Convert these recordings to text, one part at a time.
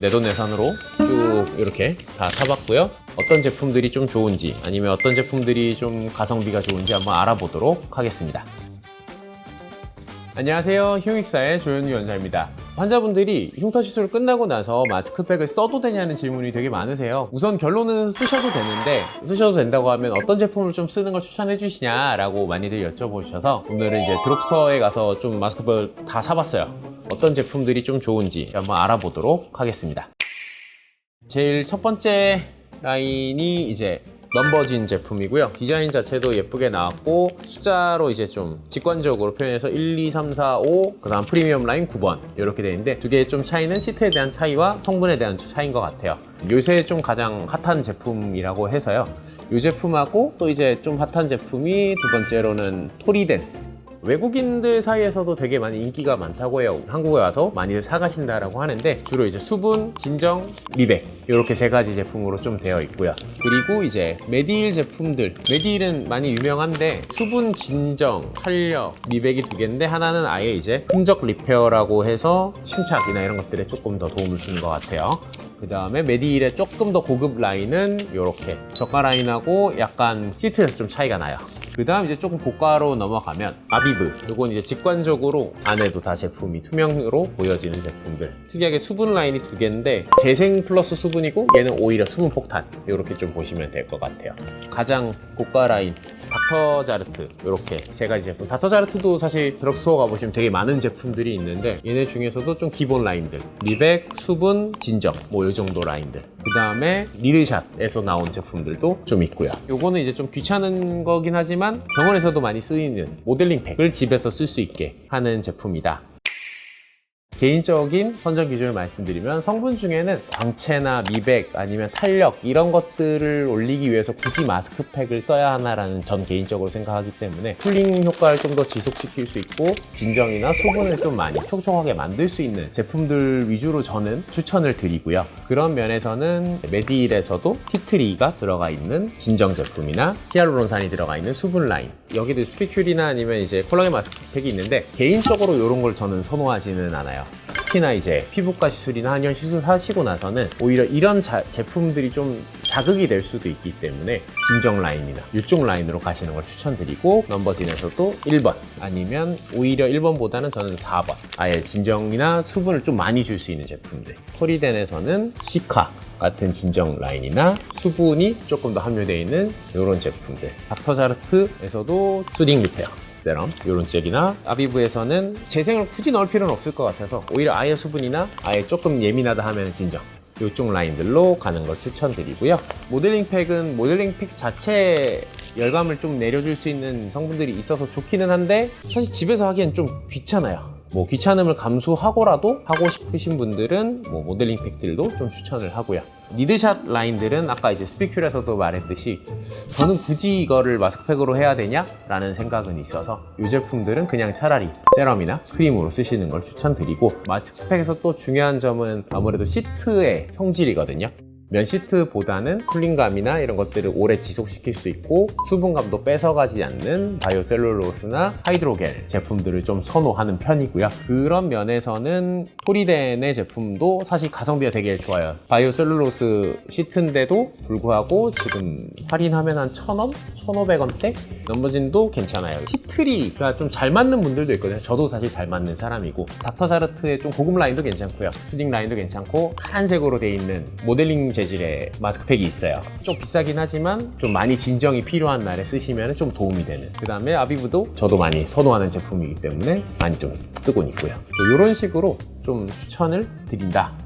내돈내산으로 쭉 이렇게 다 사봤고요. 어떤 제품들이 좀 좋은지 아니면 어떤 제품들이 좀 가성비가 좋은지 한번 알아보도록 하겠습니다. 안녕하세요. 휴익사의 조현유 원장입니다. 환자분들이 흉터 시술 끝나고 나서 마스크팩을 써도 되냐는 질문이 되게 많으세요. 우선 결론은 쓰셔도 되는데, 쓰셔도 된다고 하면 어떤 제품을 좀 쓰는 걸 추천해 주시냐라고 많이들 여쭤보셔서 오늘은 이제 드럭스토어에 가서 좀 마스크팩을 다 사봤어요. 어떤 제품들이 좀 좋은지 한번 알아보도록 하겠습니다. 제일 첫 번째 라인이 이제 넘버진 제품이고요. 디자인 자체도 예쁘게 나왔고 숫자로 이제 좀 직관적으로 표현해서 1, 2, 3, 4, 5 그 다음 프리미엄 라인 9번 이렇게 되어 있는데, 두 개의 좀 차이는 시트에 대한 차이와 성분에 대한 차이인 것 같아요. 요새 좀 가장 핫한 제품이라고 해서요. 이 제품하고 또 이제 좀 핫한 제품이 두 번째로는 토리덴. 외국인들 사이에서도 되게 많이 인기가 많다고 해요. 한국에 와서 많이들 사가신다라고 하는데, 주로 이제 수분, 진정, 미백 이렇게 세 가지 제품으로 좀 되어 있고요. 그리고 이제 메디힐 제품들, 메디힐은 많이 유명한데 수분, 진정, 탄력, 미백이 두 개인데, 하나는 아예 이제 흔적 리페어라고 해서 침착이나 이런 것들에 조금 더 도움을 주는 것 같아요. 그 다음에 메디힐의 조금 더 고급 라인은 이렇게 저가 라인하고 약간 시트에서 좀 차이가 나요. 그 다음 이제 조금 고가로 넘어가면 아비브. 이건 이제 직관적으로 안에도 다 제품이 투명으로 보여지는 제품들. 특이하게 수분 라인이 두 개인데 재생 플러스 수분이고, 얘는 오히려 수분 폭탄. 이렇게 좀 보시면 될 것 같아요. 가장 고가 라인 닥터자르트, 이렇게 세 가지 제품. 닥터자르트도 사실 드럭스토어 가보시면 되게 많은 제품들이 있는데, 얘네 중에서도 좀 기본 라인들, 미백, 수분, 진정 뭐 이 정도 라인들. 그 다음에 리드샷에서 나온 제품들도 좀 있고요. 요거는 이제 좀 귀찮은 거긴 하지만 병원에서도 많이 쓰이는 모델링 팩을 집에서 쓸 수 있게 하는 제품이다. 개인적인 선정 기준을 말씀드리면, 성분 중에는 광채나 미백 아니면 탄력 이런 것들을 올리기 위해서 굳이 마스크팩을 써야 하나라는 전 개인적으로 생각하기 때문에, 쿨링 효과를 좀 더 지속시킬 수 있고 진정이나 수분을 좀 많이 촉촉하게 만들 수 있는 제품들 위주로 저는 추천을 드리고요. 그런 면에서는 메디힐에서도 티트리가 들어가 있는 진정 제품이나 히알루론산이 들어가 있는 수분 라인, 여기도 스피큘이나 아니면 이제 콜라겐 마스크팩이 있는데, 개인적으로 이런 걸 저는 선호하지는 않아요. 특히나 이제 피부과 시술이나 한의원 시술 하시고 나서는 오히려 이런 제품들이 좀 자극이 될 수도 있기 때문에 진정 라인이나 이쪽 라인으로 가시는 걸 추천드리고, 넘버진에서도 1번 아니면 오히려 1번보다는 저는 4번, 아예 진정이나 수분을 좀 많이 줄 수 있는 제품들. 토리덴에서는 시카 같은 진정 라인이나 수분이 조금 더 함유되어 있는 이런 제품들. 닥터자르트에서도 수딩 리페어 세럼 이런 잭이나, 아비브에서는 재생을 굳이 넣을 필요는 없을 것 같아서 오히려 아예 수분이나 아예 조금 예민하다 하면 진정, 이쪽 라인들로 가는 걸 추천드리고요. 모델링 팩은 모델링 팩 자체 열감을 좀 내려줄 수 있는 성분들이 있어서 좋기는 한데, 사실 집에서 하기엔 좀 귀찮아요. 뭐 귀찮음을 감수하고라도 하고 싶으신 분들은 뭐 모델링 팩들도 좀 추천을 하고요. 리드샷 라인들은 아까 이제 스피큘에서도 말했듯이 저는 굳이 이거를 마스크팩으로 해야 되냐? 라는 생각은 있어서 이 제품들은 그냥 차라리 세럼이나 크림으로 쓰시는 걸 추천드리고, 마스크팩에서 또 중요한 점은 아무래도 시트의 성질이거든요. 면 시트보다는 쿨링감이나 이런 것들을 오래 지속시킬 수 있고 수분감도 뺏어가지 않는 바이오셀룰로스나 하이드로겔 제품들을 좀 선호하는 편이고요. 그런 면에서는 토리덴의 제품도 사실 가성비가 되게 좋아요. 바이오셀룰로스 시트인데도 불구하고 지금 할인하면 한 1,000원? 1,500원대? 넘버진도 괜찮아요. 티트리가 좀 잘 맞는 분들도 있거든요. 저도 사실 잘 맞는 사람이고, 닥터자르트의 좀 고급 라인도 괜찮고요. 수딩 라인도 괜찮고, 파란색으로 돼 있는 모델링 재질의 마스크팩이 있어요. 좀 비싸긴 하지만 좀 많이 진정이 필요한 날에 쓰시면 좀 도움이 되는. 그 다음에 아비브도 저도 많이 선호하는 제품이기 때문에 많이 좀 쓰고 있고요. 이런 식으로 좀 추천을 드린다.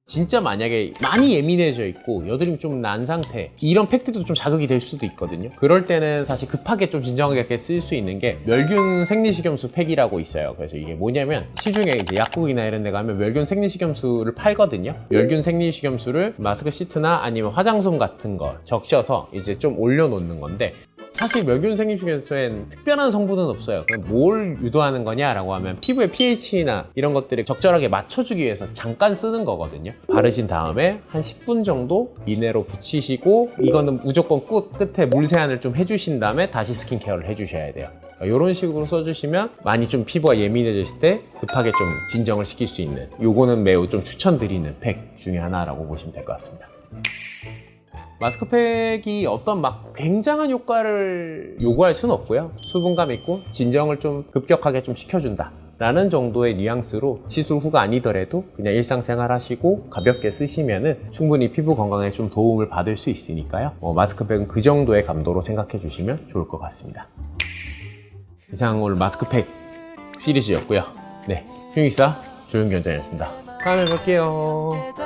진짜 만약에 많이 예민해져 있고 여드름이 좀 난 상태, 이런 팩트도 좀 자극이 될 수도 있거든요. 그럴 때는 사실 급하게 좀 진정하게 쓸 수 있는 게 멸균 생리식염수 팩이라고 있어요. 그래서 이게 뭐냐면, 시중에 이제 약국이나 이런 데 가면 멸균 생리식염수를 팔거든요. 멸균 생리식염수를 마스크 시트나 아니면 화장솜 같은 걸 적셔서 이제 좀 올려놓는 건데, 사실 멸균 생리식효소엔 특별한 성분은 없어요. 그럼 뭘 유도하는 거냐라고 하면 피부의 pH나 이런 것들을 적절하게 맞춰주기 위해서 잠깐 쓰는 거거든요. 바르신 다음에 한 10분 정도 이내로 붙이시고, 이거는 무조건 끝에 물 세안을 좀 해주신 다음에 다시 스킨케어를 해주셔야 돼요. 이런 식으로 써주시면 많이 좀 피부가 예민해졌을 때 급하게 좀 진정을 시킬 수 있는, 요거는 매우 좀 추천드리는 팩 중에 하나라고 보시면 될 것 같습니다. 마스크팩이 어떤 막 굉장한 효과를 요구할 수는 없고요. 수분감 있고 진정을 좀 급격하게 좀 시켜준다 라는 정도의 뉘앙스로 시술 후가 아니더라도 그냥 일상생활 하시고 가볍게 쓰시면은 충분히 피부 건강에 좀 도움을 받을 수 있으니까요. 마스크팩은 그 정도의 감도로 생각해 주시면 좋을 것 같습니다. 이상 오늘 마스크팩 시리즈였고요. 네, 흉익사 조윤기 원장이었습니다. 다음에 뵐게요.